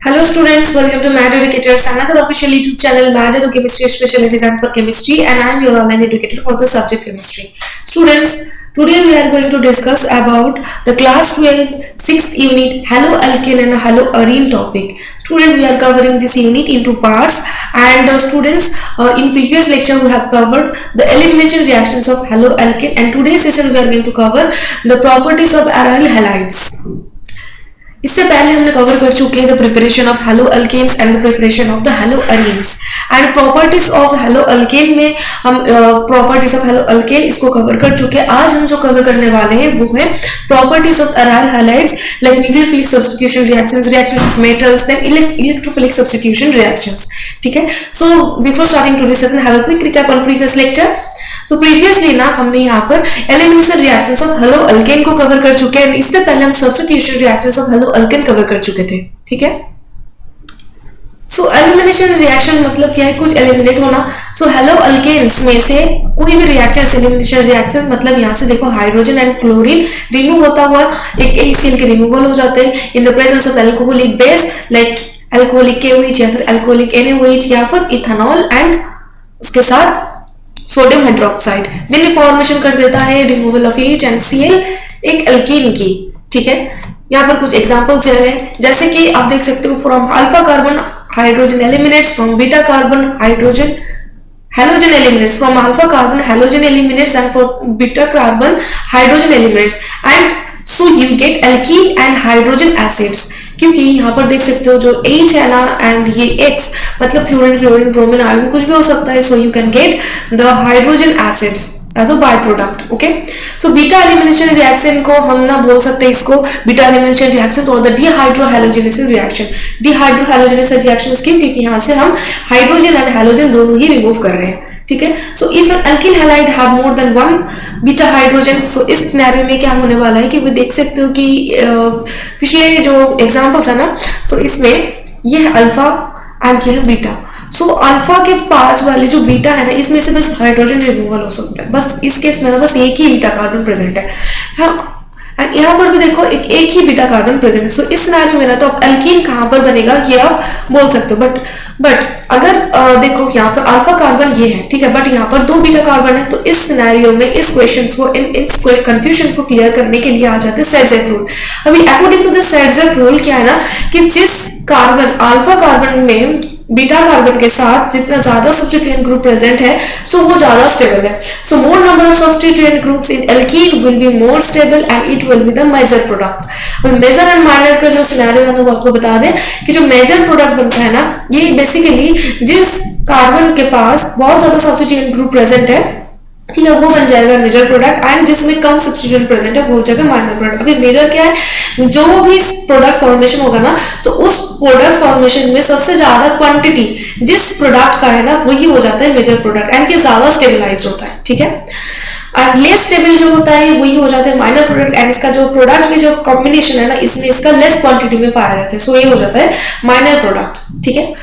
Hello students, welcome to Mad Educators, another official YouTube channel, Mad Edu Chemistry, specially designed for chemistry, and I am your online educator for the subject chemistry. Students, today we are going to discuss about the class 12 6th unit haloalkane and haloarene topic. Student, we are covering this unit in two parts, and students, in previous lecture we have covered the elimination reactions of haloalkane, and today's session we are going to cover the properties of aryl halides. इससे पहले हमने cover कर चुके हैं the preparation of haloalkanes and the preparation of the haloarenes and properties of haloalkane में हम properties of हेलोअल्केन इसको cover कर चुके हैं. आज हम जो कवर करने वाले हैं वो है properties of aryl halides like nucleophilic substitution reactions, reaction of metals, then electrophilic substitution reactions. ठीक है, so before starting to this session have a quick recap on previous lecture. तो प्रीवियसली ना हमने यहाँ पर एलिमिनेशन रिएक्शंस ऑफ हेलोअल्केन को cover कर चुके हैं. इससे पहले हम सब्स्टिट्यूशन रिएक्शंस ऑफ हेलोअल्केन कवर कर चुके थे. ठीक है, सो एलिमिनेशन रिएक्शन मतलब क्या है, कुछ एलिमिनेट होना. सो हेलोअल्केन्स में से कोई भी रिएक्शन एलिमिनेशन रिएक्शन मतलब यहाँ से देखो हाइड्रोजन एंड क्लोरीन रिमूव होता हुआ एक HCl के रिमूवल हो जाते हैं इन the presence of alcoholic base like alcoholic KOH या फिर एल्कोहलिक NaOH या फिर इथेनॉल एंड उसके साथ सोडियम हाइड्रोक्साइड. दिन ये फॉर्मेशन कर देता है removal of H and Cl एक अल्कीन की. ठीक है, यहाँ पर कुछ एग्जांपल्स दिए गए जैसे कि आप देख सकते हो from alpha carbon hydrogen eliminates, from beta carbon hydrogen halogen eliminates, from alpha carbon halogen eliminates and for beta carbon hydrogen eliminates, and so you get alkene and hydrogen acids. क्योंकि यहाँ पर देख सकते हो जो H है ना and ये X मतलब फ्लोरीन क्लोरीन ब्रोमीन आर्गन कुछ भी हो सकता है. So you can get the hydrogen acids as a by product. Okay, so beta elimination reaction को हम ना बोल सकते हैं इसको बीटा एलिमिनेशन रिएक्शन और the dehydrohalogenation reaction. Dehydrohalogenation reaction क्यों, क्योंकि यहाँ से हम हाइड्रोजन एंड हैलोजन दोनों ही रिमूव कर रहे हैं. ठीक है, so if an alkyl halide have more than one beta hydrogen, so इस सिनेरियो में क्या होने वाला है कि वो देख सकते हो कि पिछले जो एग्जांपल्स है ना, सो इसमें ये है अल्फा एंड ये है बीटा. सो अल्फा के पास वाली जो बीटा है ना इसमें से बस हाइड्रोजन रिमूवल हो सकता है, बस इस केस में ना बस एक ही बीटा कार्बन प्रेजेंट है. हाँ, एंड यहाँ पर भी देखो एक ही बीटा कार्बन प्रेजेंट है. सो इस सिनेरियो में ना तो अब अल्कीन कहाँ पर बनेगा ये आप बोल सकते हो. बट अगर देखो यहाँ पर अल्फा कार्बन ये है, ठीक है, बट यहाँ पर दो बीटा कार्बन है. तो इस सिनेरियो में इस क्वेश्चन को इस कंफ्यूजन को क्लियर करने के लिए आ जाते हैं सेडजेक रूल. अभी अकॉर्डिंग टू द सेडजेक रूल क्या है ना कि जिस कार्बन अल्फा कार्बन में बीटा कार्बन के साथ जितना ज्यादा सब्स्टिट्यूएंट ग्रुप प्रेजेंट है सो वो ज्यादा स्टेबल है. So more number of substituent groups in alkene will be more stable and it will be the major product. और मेजर एंड माइनर का जो सिनेरियो है वो आपको बता दें कि जो मेजर प्रोडक्ट बनता है ना ये बेसिकली जिस कार्बन के पास बहुत ज्यादा सब्स्टिट्यूएंट ग्रुप प्रेजेंट है, ठीक है, वो बन जाएगा मेजर प्रोडक्ट एंड जिसमें कम सब्स्टिट्यूएंट प्रेजेंट है वो हो जाएगा माइनर प्रोडक्ट. अभी मेजर क्या है, जो भी प्रोडक्ट फॉर्मेशन होगा ना तो उस प्रोडक्ट फॉर्मेशन में सबसे ज्यादा क्वांटिटी जिस प्रोडक्ट का है ना वही हो जाता है मेजर प्रोडक्ट एंड ये ज्यादा स्टेबलाइज होता है. ठीक है, एंड लेस स्टेबल जो होता है वही हो जाता है माइनर प्रोडक्ट एंड इसका जो प्रोडक्ट की जो कॉम्बिनेशन है ना इसमें इसका लेस क्वांटिटी में पाया जाता है. सो ये हो जाता है माइनर प्रोडक्ट. ठीक है,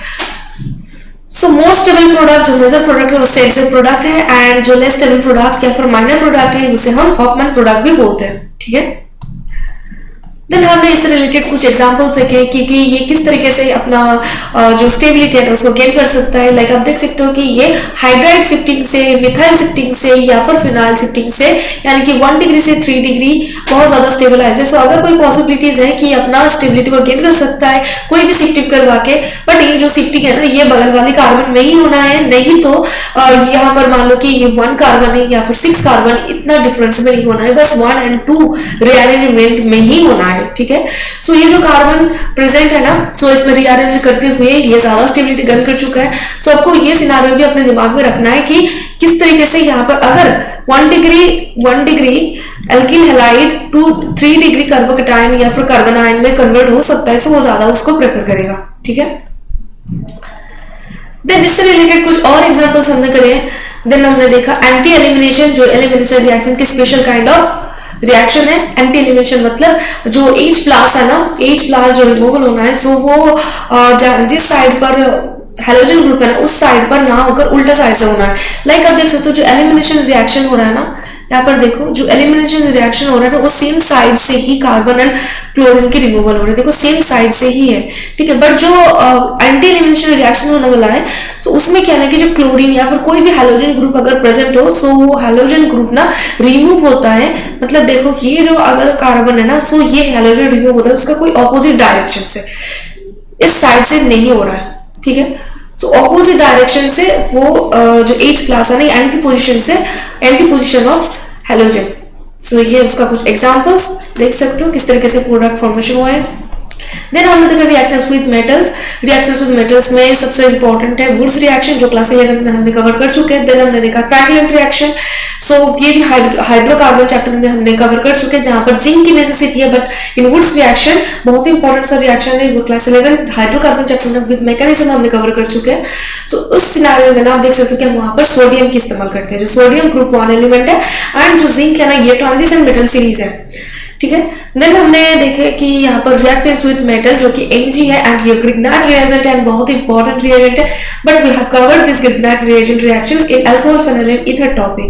सो मोस्ट स्टेबल प्रोडक्ट जो मेजर प्रोडक्ट है वो सेडजेक प्रोडक्ट है एंड जो लेस स्टेबल प्रोडक्ट या फिर माइनर प्रोडक्ट है उसे हम हॉफमैन प्रोडक्ट भी बोलते हैं. ठीक है, देन हमने इससे रिलेटेड कुछ एग्जांपल्स देखे क्योंकि ये किस तरीके से अपना जो स्टेबिलिटी है उसको गेन कर सकता है. लाइक आप देख सकते हो कि ये हाइड्राइड शिफ्टिंग से, मिथाइल शिफ्टिंग से या फिर फिनाइल शिफ्टिंग से यानी कि 1 डिग्री से 3 डिग्री बहुत ज्यादा स्टेबलाइज है. सो अगर कोई पॉसिबिलिटीज है कि अपना स्टेबिलिटी को गेन कर सकता है कोई भी शिफ्टिंग करवा के, बट ये जो शिफ्टिंग है ना ये बगल वाले कार्बन में ही होना है, नहीं तो यहाँ पर मान लो कि ये 1 कार्बन है या फिर 6 कार्बन, इतना डिफरेंस में नहीं होना है, बस 1 और 2 रीअरेंजमेंट में ही होना है. ठीक है, सो ये जो कार्बन प्रेजेंट है ना सो इसमें रीअरेंज करते हुए ये ज्यादा स्टेबिलिटी गन कर चुका है. सो आपको ये सिनेरियो भी अपने दिमाग में रखना है कि किस तरीके से यहाँ पर अगर 1 degree alkyl halide to 3 degree carbocation या फिर कार्बन आयन में कन्वर्ट हो सकता है, सो वो ज्यादा उसको प्रेफर करेगा. ठीक है, देन इससे रिलेटेड कुछ और एग्जांपल्स हमने करे. देन हमने देखा एंटी एलिमिनेशन, जो एलिमिनेशन रिएक्शन की स्पेशल काइंड ऑफ रिएक्शन है. एंटी एलिमिनेशन मतलब जो H+ है ना, H+ जो रिमूवल होना है सो वो जिस साइड पर हेलोजन ग्रुप है ना उस साइड पर ना होकर उल्टा साइड से होना है. लाइक आप देख सकते हो जो एलिमिनेशन रिएक्शन हो रहा है ना यहाँ पर देखो जो एलिमिनेशन रिएक्शन हो रहा है ना वो सेम साइड से ही कार्बन एंड क्लोरीन की रिमूवल हो रही है, देखो सेम साइड से ही है, ठीक है। बट जो एंटी एलिमिनेशन रिएक्शन होने वाला है सो उसमें क्या है कि जो क्लोरीन या फिर कोई भी हैलोजन ग्रुप अगर प्रेजेंट हो सो वो हैलोजन ग्रुप ना रिमूव होता है, मतलब देखो कि ये जो अगर कार्बन है ना सो ये हैलोजन रिमूव होता है उसका कोई ऑपोजिट डायरेक्शन से, इस साइड से नहीं हो रहा है, ठीक है। सो ऑपोजिट डायरेक्शन से वो जो H क्लास है ना एंटी पोजिशन ऑफ हैलोजन। सो ये उसका कुछ एग्जांपल्स देख सकते हो किस तरीके से प्रोडक्ट फॉर्मेशन हुआ है। देन हमने देखा reactions with metals. Reactions with metals में सबसे इंपॉर्टेंट है वुड्स रिएक्शन जो क्लास 11 में हमने कवर कर चुके हैं। देन हमने देखा फ्रैंकलिन रिएक्शन, सो ये भी हाइड्रोकार्बन चैप्टर में हमने कवर कर चुके हैं जहां पर जिंक की नेसेसिटी है, बट इन वुड्स रिएक्शन बहुत ही इंपॉर्टेंट सा रिएक्शन है वो क्लास 11 हाइड्रोकार्बन चैप्टर में विद मैकेनिज्म हमने कवर कर चुके हैं। सो उस सिनेरियो में ना आप देख सकते हो कि हम वहां पर सोडियम की इस्तेमाल करते हैं, जो सोडियम ग्रुप 1 एलिमेंट है एंड जो जिंक है ना ये ट्रांजिशन मेटल सीरीज है, ठीक है। देन हमने देखे कि यहाँ पर रिएक्शंस विद मेटल जो कि Mg है एंड ये ग्रिग्नाट रिएजेंट है, बहुत इंपॉर्टेंट रिएजेंट है, but we have covered this Grignard reagent reactions in alcohol phenol and ether topic.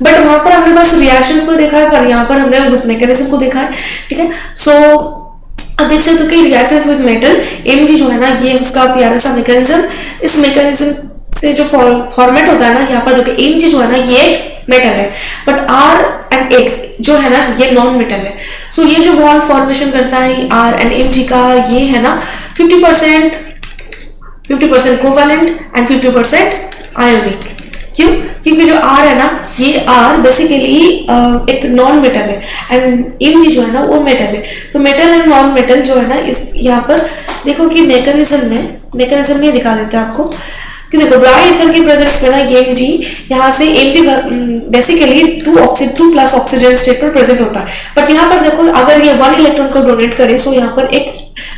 But वहां पर हमने बस रिएक्शंस को देखा है, पर यहाँ पर हमने विद मैकेनिज्म को देखा है, ठीक है। सो अब देख सकते हो कि रिएक्शंस विद मेटल Mg जो है ना ये उसका प्यारा सा मैकेनिज्म, इस मैकेनिज्म से जो फॉर्मेट होता है ना यहाँ पर देखो Mg जो है ना ये एक मेटल है, बट R एंड X जो है ना ये नॉन मेटल है। सो ये जो बॉन्ड फॉर्मेशन करता है R एंड Mg का ये है ना 50% कोवैलेंट एंड 50% आयोनिक। क्यों? क्योंकि जो R है ना ये R बेसिकली एक नॉन मेटल है एंड Mg जो है ना वो मेटल है। So metal and non metal जो है ना इस यहाँ पर देखो कि मैकेनिज्म में दिखा देते हैं आपको कि देखो ड्राई ईथर की प्रेजेंस में ना ये Mg यहाँ से Mg basically 2 plus oxygen state पर प्रेजेंट होता है, बट यहाँ पर देखो अगर ये 1 इलेक्ट्रॉन को डोनेट करे सो यहाँ पर एक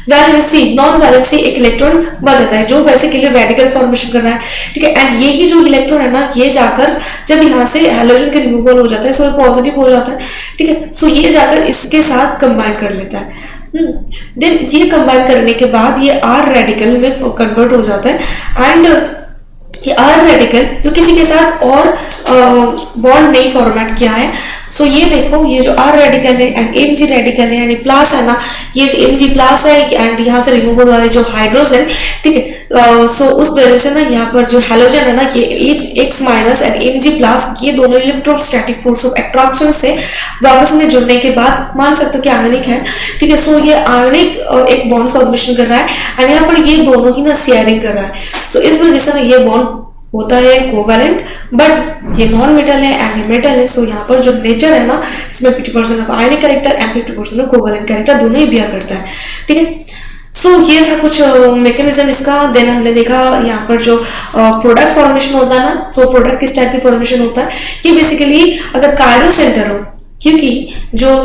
नॉन वैलेंसी एक इलेक्ट्रॉन बच जाता है जो बेसिकली रेडिकल फॉर्मेशन कर रहा है, ठीक है। एंड यही जो इलेक्ट्रॉन है ना ये जाकर जब यहाँ से हैलोजन के रिमूवल हो जाता है सो पॉजिटिव हो जाता है, ठीक है। सो ये जाकर इसके साथ कंबाइन कर लेता है। देन ये कंबाइन करने के बाद ये R रेडिकल में कन्वर्ट हो जाता है एंड ये R रेडिकल जो किसी के साथ और बॉन्ड नहीं फॉर्मेट किया है। सो ये देखो ये जो R रेडिकल है एंड Mg रेडिकल है यानी प्लस है ना ये Mg प्लस है एंड यहाँ से रिमूवल वाले जो हाइड्रोजन, ठीक है। सो उस वजह से ना यहाँ पर जो हैलोजन है ना ये X minus and Mg plus ये दोनों इलेक्ट्रोस्टैटिक फोर्स ऑफ अट्रैक्शन से वापस में जुड़ने के बाद मान सकते हो कि आयनिक है, ठीक है। सो ये आयनिक एक बॉन्ड फॉर्मेशन कर रहा है एंड यहाँ पर ये दोनों ही ना शेयरिंग कर रहा है। सो इस वजह से ना ये बॉन्ड होता है कोवैलेंट, बट ये नॉन मेटल है एंड ये मेटल है। सो यहाँ पर जो नेचर है ना इसमें 50% of ionic character and 50% of covalent character दोनों ही बियर करता है, ठीक है। सो ये था कुछ मैकेनिज्म इसका। देन हमने देखा यहाँ पर जो प्रोडक्ट फॉर्मेशन होता है ना, सो प्रोडक्ट किस टाइप की फॉर्मेशन होता है कि बेसिकली अगर कायरल सेंटर हो, क्योंकि जो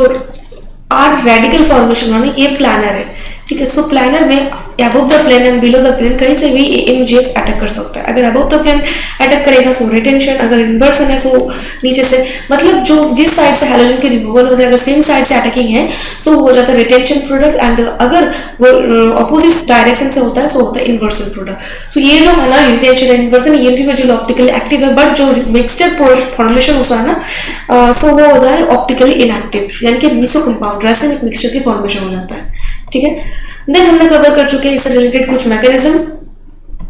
R रेडिकल फॉर्मेशन हो ना ये प्लानर है, ठीक है। सो प्लानर में above the plane and below the plane कहीं से भी MgF अटैक कर सकता है। अगर अबव द प्लेन अटैक करेगा सो रिटेंशन, अगर इन्वर्सन है सो नीचे से, मतलब जो जिस साइड से हैलोजन के रिमूवल हो रहा है अगर सेम साइड से अटैकिंग है सो हो जाता है रिटेंशन प्रोडक्ट एंड अगर वो अपोजिट डायरेक्शन से होता है सो होता है इन्वर्सन प्रोडक्ट। सो ये जो है ना रिटेंशन इन्वर्सन ये इंडिविजुअल ऑप्टिकली एक्टिव है, बट जो मिक्सचर फॉर्मेशन होता है ना सो वो होता है ऑप्टिकली इनएक्टिव, यानी कि मिसो कंपाउंड रासायनिक मिक्सचर की फॉर्मेशन हो जाता है, ठीक है। देन हमने कवर कर चुके हैं इससे रिलेटेड कुछ मैकेनिज्म।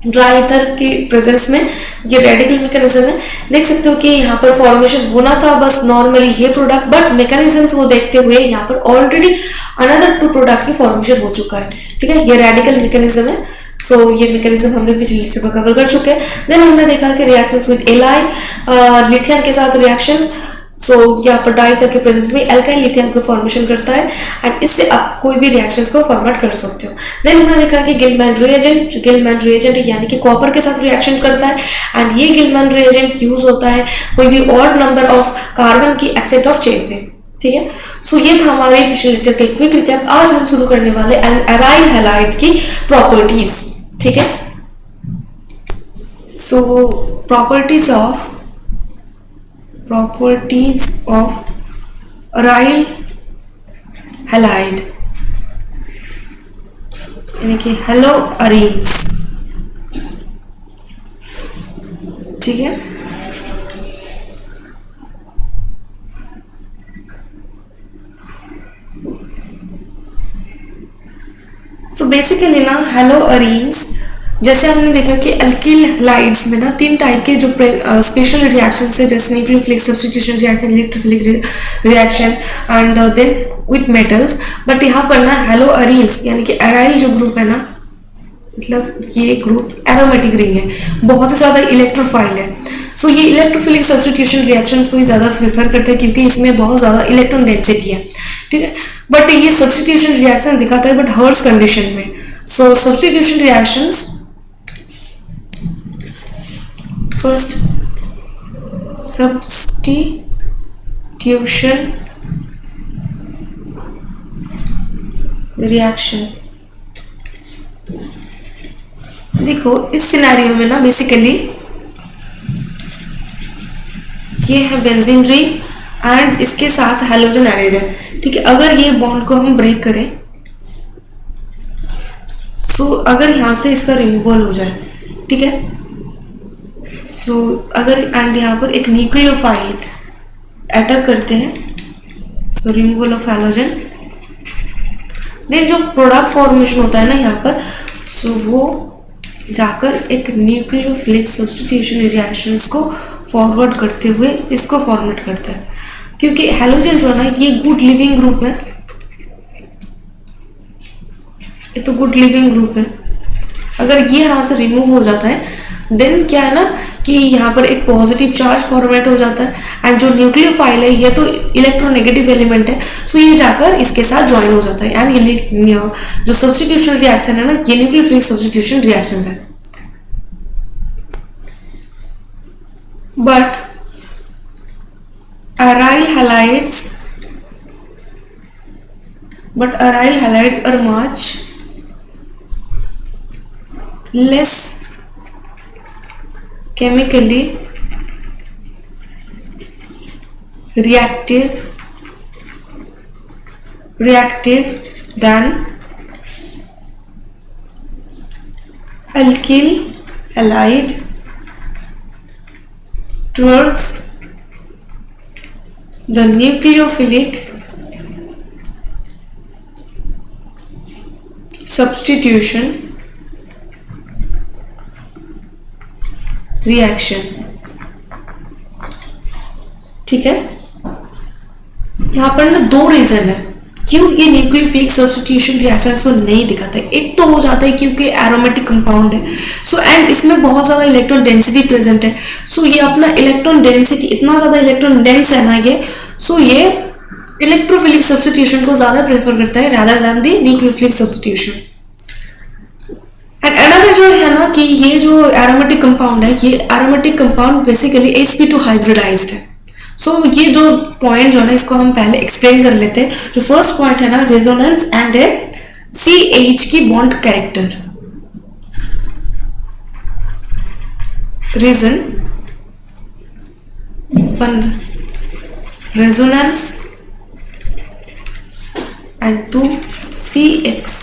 ड्राई ईथर की प्रेजेंस में ये रेडिकल मैकेनिज्म है, देख सकते हो कि यहाँ पर फॉर्मेशन होना था बस नॉर्मली ये प्रोडक्ट, बट मैकेनिज्म्स को देखते हुए यहाँ पर ऑलरेडी अनदर 2 प्रोडक्ट की फॉर्मेशन हो चुका है, ठीक है। ये रेडिकल मैकेनिज्म है। सो ये मैकेनिज्म हमने पिछले लेक्चर में कवर कर चुके हैं। देन हमने देखा कि रिएक्शंस विद एलाइन लिथियम के साथ रिएक्शंस, सो यहाँ पर डाई ईथर के प्रेजेंस में एल्काइल लिथियम को फॉर्मेशन करता है एंड इससे आप कोई भी रिएक्शंस को फॉर्मेट कर सकते हो। देन हमने देखा कि गिलमैन रिएजेंट यानी कि कॉपर के साथ रिएक्शन करता है एंड ये गिलमैन रिएजेंट यूज होता है कोई भी ऑड नंबर ऑफ कार्बन की एक्सेट ऑफ चेन में, ठीक है। सो ये था हमारे पिछले लेक्चर का क्विक रिकैप। आज हम शुरू करने वाले एराइल हैलाइड की प्रॉपर्टीज, ठीक है। सो प्रॉपर्टीज ऑफ अराइल हैलाइड यानी कि हेलो अरीन्स, ठीक है। बेसिकली ना हेलोअरीन्स, जैसे हमने देखा कि अल्किल हैलाइड्स में ना 3 टाइप के जो स्पेशल रिएक्शंस है, जैसे nucleophilic substitution reaction, electrophilic reaction and then with metals. But यहाँ पर ना हेलोअरीन्स यानी कि एराइल जो ग्रुप है ना, मतलब ये ग्रुप एरोमेटिक रिंग है, बहुत ही ज़्यादा इलेक्ट्रोफाइल है। सो ये इलेक्ट्रोफिलिक सब्स्टिट्यूशन रिएक्शन को ही ज़्यादा प्रेफर करते हैं क्योंकि इसमें बहुत ज़्यादा इलेक्ट्रॉन डेंसिटी है, ठीक है। बट ये सब्स्टिट्यूशन रिएक्शन दिखाता है बट हर्ट्ज कंडीशन में। So substitution reactions, first substitution reaction, देखो इस सिनेरियो में ना बेसिकली ये है बेंजीन रिंग एंड इसके साथ हैलोजन एडेड है, ठीक है। अगर ये बॉन्ड को हम ब्रेक करें, सो अगर यहाँ से इसका रिमूवल हो जाए, ठीक है, सो अगर एंड यहाँ पर एक न्यूक्लियोफाइल अटैक करते हैं, so removal of halogen, then जो प्रोडक्ट फॉर्मेशन होता है ना यहाँ पर, सो वो जाकर एक न्यूक्लियोफिलिक सब्स्टिट्यूशन रिएक्शंस को फॉरवर्ड करते हुए इसको फॉर्मेट करता है, क्योंकि हैलोजन जो है ना ये गुड लिविंग ग्रुप है, ये तो गुड लिविंग ग्रुप है। अगर ये यहाँ से रिमूव हो जाता है देन क्या है ना कि यहाँ पर एक पॉजिटिव चार्ज फॉर्मेट हो जाता है एंड जो न्यूक्लियोफाइल है ये तो इलेक्ट्रोनेगेटिव एलिमेंट है, सो ये जाकर इसके साथ ज्वाइन हो जाता है एंड ये जो सब्स्टिट्यूशन रिएक्शन है ना ये न्यूक्लियोफिलिक सब्स्टिट्यूशन रिएक्शन है। But aryl halides are much less chemically reactive than alkyl halide towards the nucleophilic substitution reaction, ठीक है। यहाँ पर ना 2 रीजन है क्यों ये न्यूक्लियोफिलिक सब्स्टिट्यूशन रिएक्शंस को नहीं दिखाता है। एक तो हो जाता है क्योंकि एरोमेटिक कंपाउंड है, सो एंड इसमें बहुत ज़्यादा इलेक्ट्रॉन डेंसिटी प्रेजेंट है, सो ये अपना इलेक्ट्रॉन डेंसिटी इतना ज़्यादा इलेक्ट्रॉन डेंस है ना ये, सो ये इलेक्ट्रोफिलिक सब्स्टिट्यूशन को ज़्यादा प्रेफर करता है rather than the nucleophilic substitution. And another जो है ना कि ये जो एरोमेटिक कंपाउंड है, ये aromatic compound basically sp2 hybridised है। सो ये जो पॉइंट जो है ना इसको हम पहले एक्सप्लेन कर लेते हैं। जो फर्स्ट पॉइंट है ना रेजोनेंस एंड ए CH की bond character. Reason 1 resonance and 2 CX।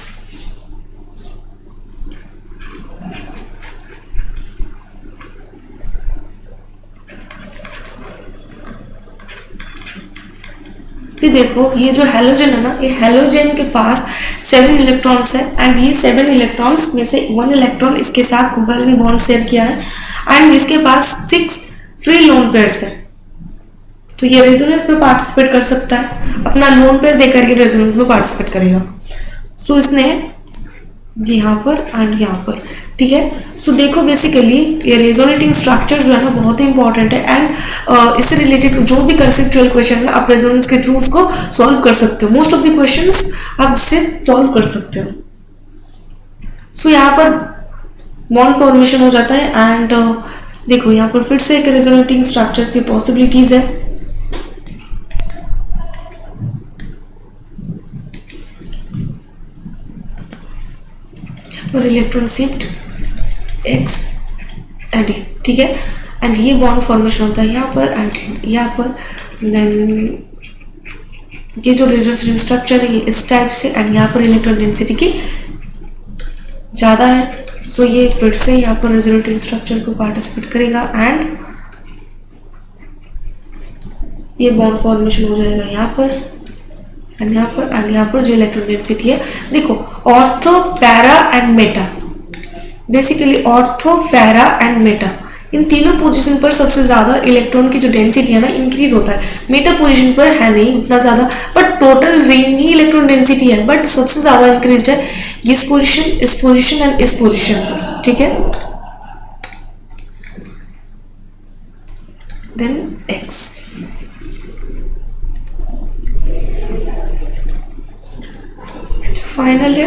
फिर देखो ये जो हैलोजन है ना, ये हैलोजन के पास 7 इलेक्ट्रॉन्स है एंड ये 7 इलेक्ट्रॉन्स में से 1 इलेक्ट्रॉन इसके साथ कोवैलेंट बॉन्ड शेयर किया है एंड इसके पास 6 फ्री लोन पेयर्स है। सो ये रेजोनेंस में पार्टिसिपेट कर सकता है, अपना लोन पेयर देकर ये रेजोनेंस में पार्टिसिपेट करेगा। सो इसने यहाँ पर एंड यहाँ पर, ठीक है। सो देखो बेसिकली ये रेजोनेटिंग स्ट्रक्चर जो है ना बहुत ही इंपॉर्टेंट है एंड इससे रिलेटेड जो भी कंसेप्चुअल क्वेश्चन है आप रेजोनेंस के थ्रू उसको सॉल्व कर सकते हो। मोस्ट ऑफ द क्वेश्चंस आप इससे सॉल्व कर सकते हो। सो यहाँ पर बॉन्ड फॉर्मेशन हो जाता है एंड देखो यहाँ पर फिर से एक रेजोनेटिंग स्ट्रक्चर्स की पॉसिबिलिटीज है। और इलेक्ट्रॉन शिफ्ट x एंड ठीक है एंड ये बॉन्ड फॉर्मेशन होता है यहाँ पर एंड यहाँ पर। देन ये जो रेजोनेटिंग स्ट्रक्चर है ये इस टाइप से एंड यहाँ पर इलेक्ट्रॉन डेंसिटी की ज़्यादा है। सो ये फिर से यहाँ पर रेजोनेटिंग स्ट्रक्चर को पार्टिसिपेट करेगा एंड ये बॉन्ड फॉर्मेशन हो जाएगा यहाँ पर एंड यहाँ पर जो इलेक्ट्रॉन डेंसिटी है, देखो ortho, para and meta, basically ortho, para and meta, इन तीनों पोजीशन पर सबसे ज़्यादा इलेक्ट्रॉन की जो डेंसिटी है ना इंक्रीज होता है। मेटा पोजीशन पर है नहीं उतना ज़्यादा, बट टोटल रिंग में ही इलेक्ट्रॉन डेंसिटी है, बट सबसे ज़्यादा इंक्रीज है इस पोजीशन एंड इस पोजीशन पर, ठीक है। देन एक्स, फाइनल है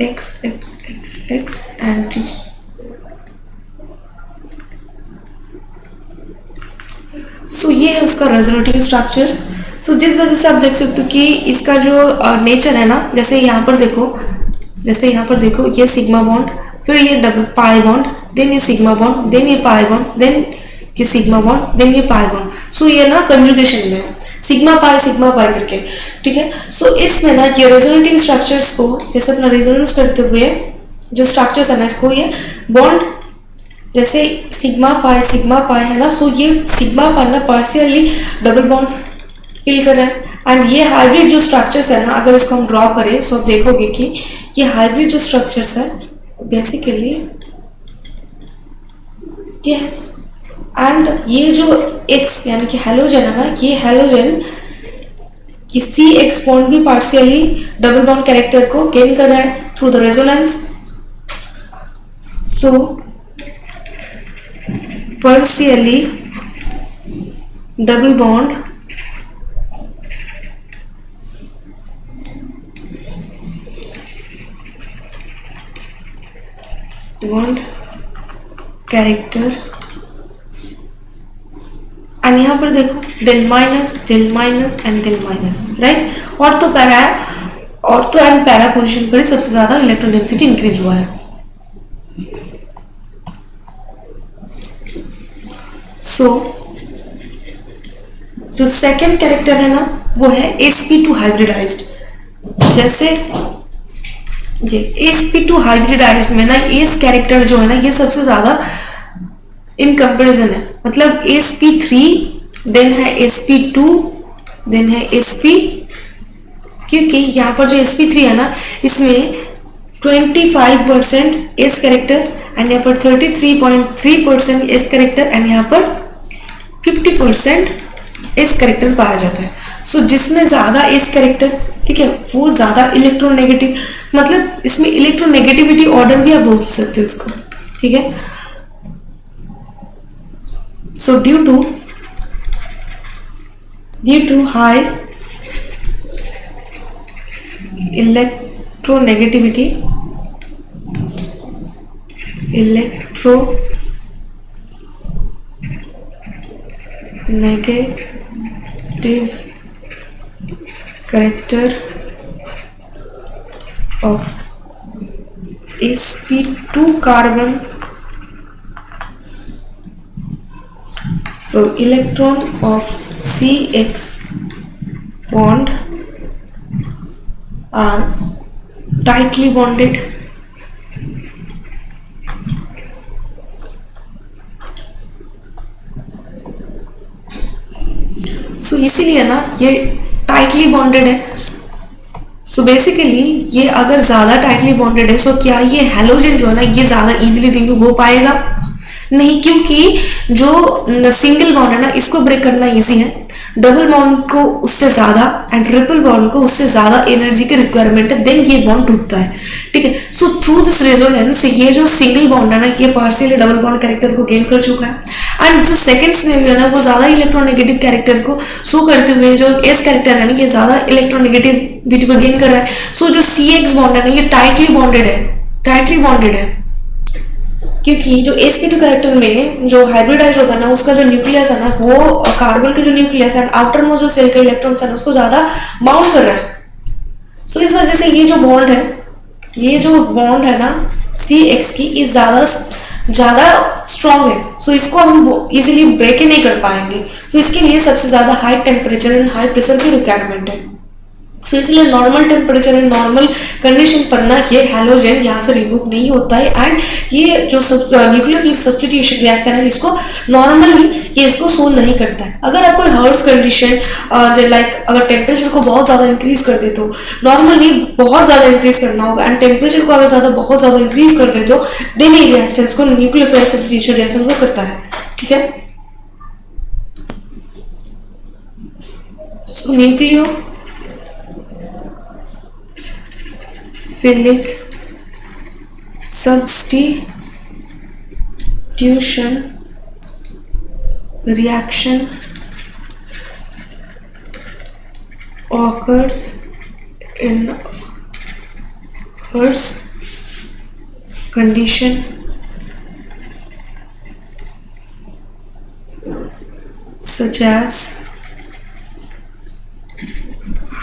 x x x x and t। सो ये है उसका रेजोनेटिंग स्ट्रक्चर। सो जिस वजह से आप देख सकते हो कि इसका जो नेचर है ना, जैसे यहाँ पर देखो ये सिग्मा बॉन्ड, फिर ये डबल पाई बॉन्ड, देन ये सिग्मा बॉन्ड, देन ये पाई बॉन्ड, देन ये सिग्मा बॉन्ड, देन ये पाई बॉन्ड। सो ये ना कंजुगेशन में है, सिग्मा पाई करके, ठीक है। सो इसमें ना ये रेजोनेटिंग स्ट्रक्चर्स को जैसे अपना रेजोनेंस करते हुए जो स्ट्रक्चर्स है ना, इसको ये बॉन्ड जैसे सिग्मा पाई है ना, सो ये सिग्मा पाई ना पार्शियली डबल बॉन्ड फिल कर रहा है। एंड ये हाइब्रिड जो स्ट्रक्चर्स है ना, अगर इसको हम ड्रॉ करें तो आप देखोगे कि ये हाइब्रिड जो स्ट्रक्चर्स है बेसिकली ये है। एंड ये जो एक्स यानी कि हैलोजन है ना, ये हैलोजन ये सी एक्स बॉन्ड भी पार्शियली डबल बॉन्ड कैरेक्टर को गेन कर रहा है through the resonance. So partially double bond character, and यहाँ पर देखो del minus and del minus, right. Ortho para, ortho and para position पर ही सबसे ज्यादा इलेक्ट्रॉन डेंसिटी इंक्रीज हुआ है। सो जो सेकेंड कैरेक्टर है ना वो है sp2 हाइब्रिडाइज्ड। जैसे ये sp2 हाइब्रिडाइज्ड में ना एस कैरेक्टर जो है ना ये सबसे ज्यादा इन कंपेरिजन है, मतलब sp3, देन है sp2, देन है sp, क्योंकि यहाँ पर जो sp3 है ना इसमें 25% एस कैरेक्टर एंड यहाँ पर 33.3% एस कैरेक्टर एंड यहाँ पर 50% एस कैरेक्टर पाया जाता है। सो जिसमें ज्यादा एस कैरेक्टर, ठीक है, वो ज्यादा इलेक्ट्रोनेगेटिव, मतलब इसमें इलेक्ट्रोनेगेटिविटी ऑर्डर भी आप बोल सकते हो इसको, ठीक है। So due to high electronegativity, negative character of sp2 carbon, so electron of CX bond are tightly bonded, so इसीलिए ना ये टाइटली बॉन्डेड है। सो बेसिकली ये अगर ज्यादा टाइटली बॉन्डेड है, सो क्या ये हैलोजन जो है ना ये ज्यादा इजीली रिमूव हो पाएगा? नहीं, क्योंकि जो सिंगल बॉन्ड है ना इसको ब्रेक करना इजी है, डबल बॉन्ड को उससे ज्यादा एंड ट्रिपल बॉन्ड को उससे ज्यादा एनर्जी की रिक्वायरमेंट है, देन ये बॉन्ड टूटता है, ठीक है। सो थ्रू दिस रेजोनेंस ये जो सिंगल बॉन्ड है ना ये पार्शियली डबल बॉन्ड कैरेक्टर को गेन कर चुका है, एंड जो सेकंड स्टेज है ना वो ज्यादा इलेक्ट्रोनेगेटिव कैरेक्टर को शो करते हुए जो एस कैरेक्टर है ना ये ज्यादा इलेक्ट्रोनेगेटिविटी को गेन कर रहा है। सो जो सी एक्स बॉन्ड है ना ये टाइटली बॉन्डेड है, क्योंकि जो sp2 कैरेक्टर में जो हाइब्रिडाइज होता है ना उसका जो न्यूक्लियस है ना वो कार्बन के जो न्यूक्लियस है आउटर मोस्ट जो सेल के इलेक्ट्रॉन्स है उसको ज्यादा बाउंड कर रहा है। सो इस वजह से ये जो बॉन्ड है ना CX की ये ज्यादा स्ट्रॉन्ग है। सो इसको हम इजीली ब्रेक ही नहीं कर पाएंगे। सो इसके लिए सबसे ज्यादा high temperature and high pressure की रिक्वायरमेंट है। सो इसलिए normal temperature and normal condition पर ना ये हैलोजन यहाँ से रिमूव नहीं होता है, एंड ये जो न्यूक्लियोफिलिक सब्स्टिट्यूशन रिएक्शन है इसको नॉर्मली ये इसको सून नहीं करता है। अगर आप कोई हर्ट्स कंडीशन लाइक अगर टेम्परेचर को बहुत ज़्यादा इंक्रीज कर दे तो नॉर्मली बहुत ज़्यादा इंक्रीज करना होगा, एंड टेम्परेचर को अगर बहुत ज़्यादा इंक्रीज कर दे तो देन ये रिएक्शन को न्यूक्लियोफिलिक सब्स्टिट्यूशन रिएक्शन को करता है। ठीक है, सो nucleophilic substitution reaction occurs in Hertz condition such as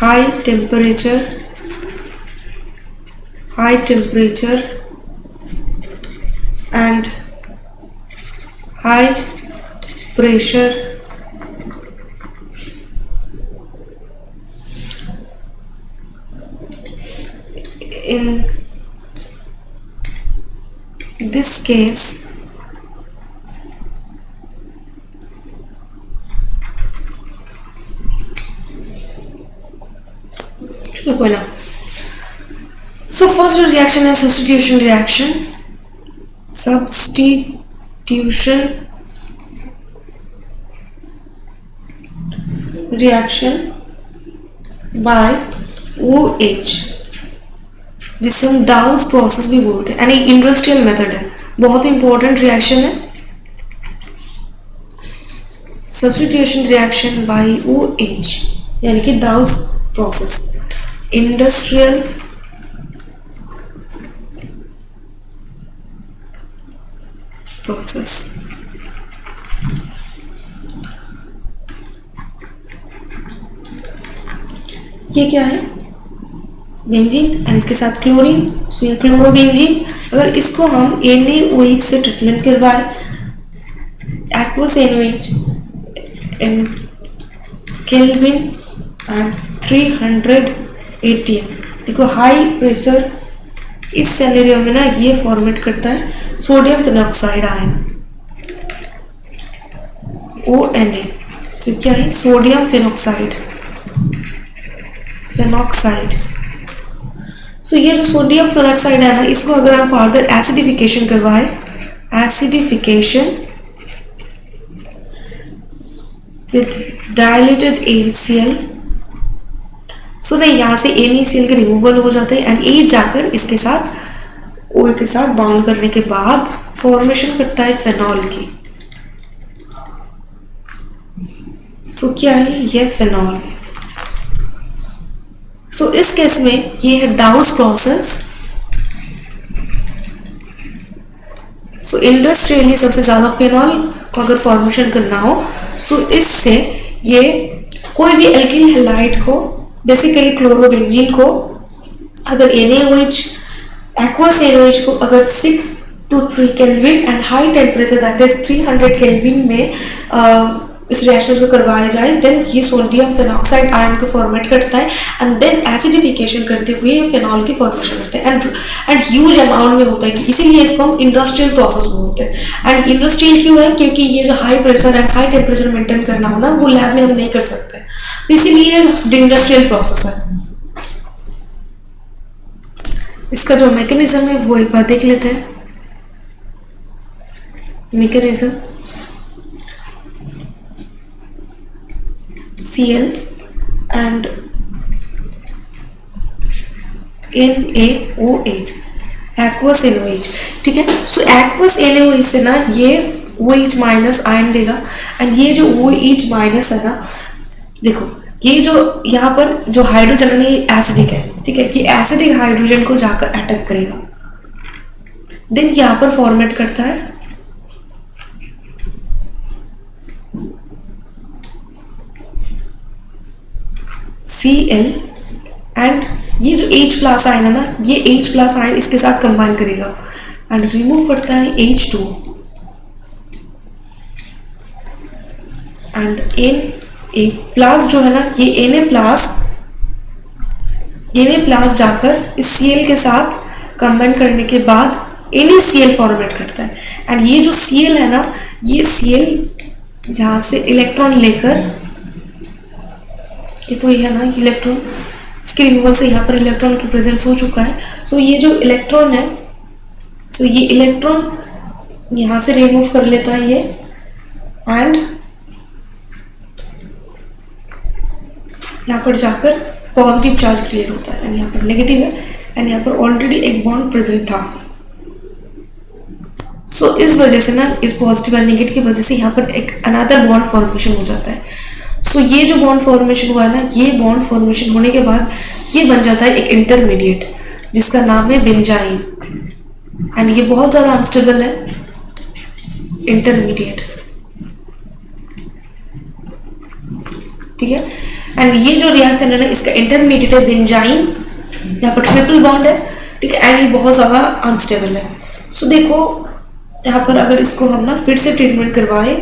high temperature and high pressure in this case कोई ना। So first reaction is substitution reaction by OH, जिसे हम डाउस प्रोसेस भी बोलते हैं, यानी इंडस्ट्रियल मेथड है, बहुत इंपॉर्टेंट रिएक्शन है। सब्स्टिट्यूशन रिएक्शन बाय OH यानी कि डाउस प्रोसेस, इंडस्ट्रियल प्रोसेस। ये क्या है? बेंजीन एंड इसके साथ क्लोरीन, सो ये क्लोरोबेंजीन। अगर इसको हम NaOH से ट्रीटमेंट करवाए, aqueous NaOH in kelvin and 300 ATM। देखो हाई प्रेशर इस सिनेरियो में ना ये फॉर्मेट करता है सोडियम फेनॉक्साइड आयन, ONA। सो क्या है? Sodium phenoxide. सो ये जो सोडियम फेनॉक्साइड है ना, इसको अगर हम फर्दर एसिडिफिकेशन करवाए, एसिडिफिकेशन विथ डायल्यूटेड ACl, सो नहीं यहाँ से NaCl के रिमूवल हो जाते हैं एंड ये जाकर इसके साथ OH के साथ बाउंड करने के बाद फॉर्मेशन करता है फेनॉल की। सो क्या है? ये फेनॉल। सो इस केस में ये है डाउस प्रोसेस। सो इंडस्ट्रियली सबसे ज्यादा फेनॉल को अगर फॉर्मेशन करना हो, सो इससे ये कोई भी एल्किल हैलाइड को, बेसिकली क्लोरोबेंजीन को, अगर NaOH एक्वस NaOH को अगर 6 to 3 kelvin and high temperature that is 300 kelvin में इस रिएक्शन को करवाया जाए, देन ये सोडियम फेनॉक्साइड आयन को फॉर्मेट करता है एंड देन एसिडिफिकेशन करते हुए फेनॉल की फॉर्मेशन करते हैं एंड ह्यूज अमाउंट में होता है, कि इसीलिए इसको हम इंडस्ट्रियल प्रोसेस बोलते हैं। एंड इंडस्ट्रियल क्यों है? क्योंकि ये जो high pressure and high temperature maintain करना हो ना, वो लैब में हम नहीं कर सकते, तो इसीलिए इंडस्ट्रियल प्रोसेस है। इसका जो मैकेनिज्म है वो एक बार देख लेते हैं। Mechanism Cl and NaOH, aqueous NaOH। ठीक है, सो एक्वस NaOH से ना ये OH माइनस आयन देगा एंड ये जो OH माइनस है ना, देखो ये जो यहाँ पर जो हाइड्रोजन है ये एसिडिक है, ठीक है, ये एसिडिक हाइड्रोजन को जाकर अटैक करेगा, देन यहाँ पर फॉर्मेट करता है Cl एंड ये जो H प्लस आयन है ना, ये H प्लस आयन इसके साथ कंबाइन करेगा एंड रिमूव करता है H2 एंड Na प्लस जो है ना, ये Na प्लस Na प्लस जाकर इस Cl के साथ कंबाइन करने के बाद NaCl फॉर्मेट करता है। एंड ये जो Cl है ना, ये Cl जहाँ से इलेक्ट्रॉन लेकर, ये तो ये है ना इलेक्ट्रॉन, इसके रिमूवल से यहाँ पर इलेक्ट्रॉन की प्रेजेंस हो चुका है। सो ये जो इलेक्ट्रॉन है, सो ये इलेक्ट्रॉन यहाँ से रिमूव कर लेता है ये, एंड यहाँ पर जाकर पॉजिटिव चार्ज क्रिएट होता है, एंड यहाँ पर नेगेटिव है, एंड यहाँ पर ऑलरेडी एक बॉन्ड प्रेजेंट था। सो इस वजह से ना, इस पॉजिटिव एंड नेगेटिव की वजह से यहाँ पर एक अनदर बॉन्ड फॉर्मेशन हो जाता है। सो ये जो बॉन्ड फॉर्मेशन हुआ है ना, ये बॉन्ड फॉर्मेशन होने के बाद ये बन जाता है एक इंटरमीडिएट जिसका नाम है बेंजाइन, एंड ये बहुत ज़्यादा अनस्टेबल है इंटरमीडिएट, ठीक है। एंड ये जो रिएक्शन है ना, इसका इंटरमीडिएट है बेंजाइन, यहाँ पर ट्रिपल बॉन्ड है, ठीक है, एंड ये बहुत ज़्यादा अनस्टेबल है। सो देखो यहाँ पर अगर इसको हम ना फिर से ट्रीटमेंट करवाए,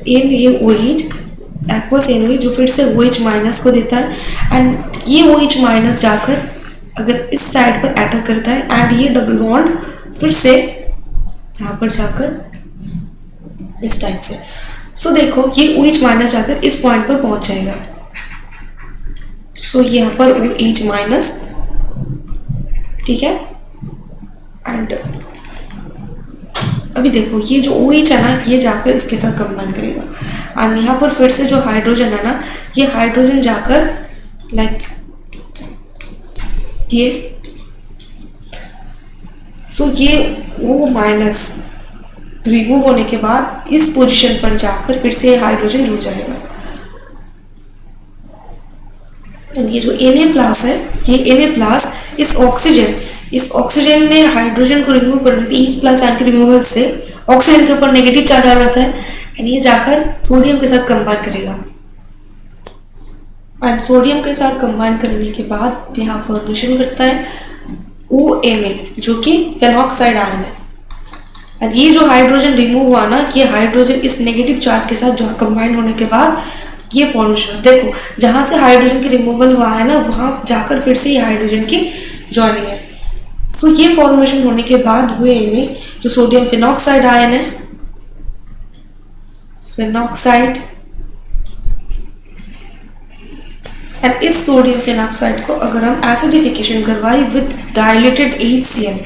ये OH एक्वस NaOH जो फिर से OH माइनस को देता है, एंड ये OH माइनस जाकर अगर इस साइड पर अटैक करता है, एंड ये डबल बॉन्ड फिर से यहाँ पर जाकर इस टाइप से। सो देखो ये OH माइनस जाकर इस पॉइंट पर पहुंच जाएगा। सो यहाँ पर OH माइनस, ठीक है, एंड अभी देखो ये जो OH है ना, ये जाकर इसके साथ कंबाइन करेगा, और यहाँ पर फिर से जो हाइड्रोजन है ना, ये हाइड्रोजन जाकर लाइक ये, सो ये O माइनस रिमूव होने के बाद इस पोजीशन पर जाकर फिर से हाइड्रोजन जुड़ जाएगा। ये जो Na प्लस है, ये Na प्लस इस ऑक्सीजन में हाइड्रोजन को रिमूव करने से, E प्लस आयन के रिमूवल से ऑक्सीजन के ऊपर नेगेटिव चार्ज आ जाता है, एंड ये जाकर सोडियम के साथ कंबाइन करेगा, एंड सोडियम के साथ कंबाइन करने के बाद यहाँ फॉर्मेशन करता है ONA जो कि फेनॉक्साइड आयन है। एंड ये जो हाइड्रोजन रिमूव हुआ ना, ये हाइड्रोजन इस नेगेटिव चार्ज के साथ जो कंबाइन होने के बाद ये फॉर्मेशन, देखो जहाँ से हाइड्रोजन की रिमूवल हुआ है ना, वहाँ जाकर फिर से ये हाइड्रोजन की जॉइनिंग है। सो ये फॉर्मेशन होने के बाद हुए इन्हें जो सोडियम फेनॉक्साइड आयन है, फेनॉक्साइड, एंड इस सोडियम फेनॉक्साइड को अगर हम एसिडिफिकेशन करवाए विद डाइल्यूटेड HCl,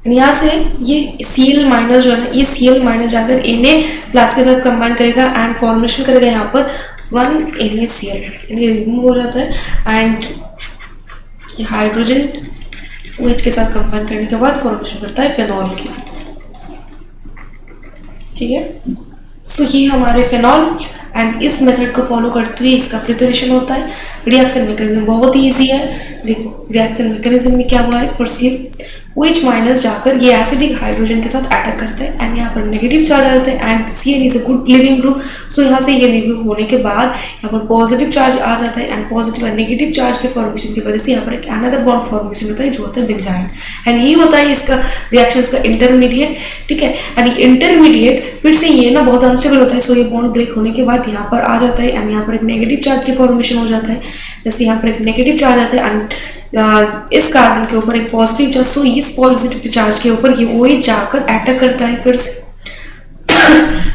यहाँ से ये Cl माइनस जो है ना, ये Cl माइनस जाकर Na प्लस के साथ कंबाइन करेगा एंड फॉर्मेशन करेगा यहाँ पर 1 NaCl, ये रिमूव हो जाता है, एंड ये हाइड्रोजन OH के साथ कंबाइन करने के बाद फॉर्मेशन करता है फेनॉल की, ठीक है। सो ये हमारे फेनॉल, एंड इस मेथड को फॉलो करते हुए इसका प्रिपरेशन होता है। रिएक्शन मैकेनिज्म बहुत ही ईजी है। देखो रिएक्शन मैकेनिज्म में क्या हुआ है, फर्स्टली OH माइनस जाकर ये एसिडिक हाइड्रोजन के साथ अटैक करता है, एंड यहाँ पर नेगेटिव चार्ज आ जाता है, and Cl is a good leaving group. So यहाँ से ये लिविंग होने के बाद यहाँ पर पॉजिटिव चार्ज आ जाता है, and positive and negative charge के फॉर्मेशन की वजह से यहाँ पर एक अनदर बॉन्ड फॉर्मेशन होता है जो होता है बेंजाइन, एंड ये होता है इसका रिएक्शन का इंटरमीडिएट, ठीक है। एंड इंटरमीडिएट फिर से ये ना बहुत अनस्टेबल होता है, सो ये बॉन्ड ब्रेक होने के बाद यहाँ पर आ जाता है, एंड यहाँ पर एक नेगेटिव चार्ज की फॉर्मेशन हो जाता है। जैसे यहाँ पर एक नेगेटिव चार्ज आता है, एंड इस कार्बन के ऊपर एक पॉजिटिव चार्ज, सो इस पॉजिटिव चार्ज के ऊपर ये OH जाकर अटैक करता है फिर से।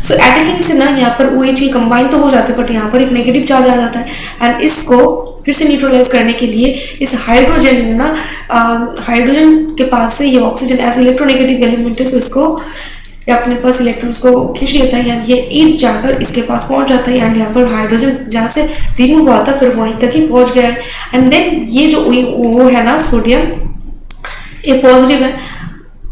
सो अटैकिंग से ना यहाँ पर OH ये कंबाइन तो हो जाते हैं, बट यहाँ पर एक नेगेटिव चार्ज आ जाता है, एंड इसको फिर से न्यूट्रलाइज करने के लिए इस हाइड्रोजन ना, हाइड्रोजन के पास से ये ऑक्सीजन एज इलेक्ट्रोनेगेटिव एलिमेंट है, सो इसको अपने पास इलेक्ट्रॉन्स को खींच लेता है, यानी ये ईच जाकर इसके पास पहुंच जाता है, एंड यहाँ पर हाइड्रोजन जहाँ से रिमूव हुआ था फिर वहीं तक ही पहुंच गया है। एंड देन ये जो वो है ना सोडियम, ये पॉजिटिव है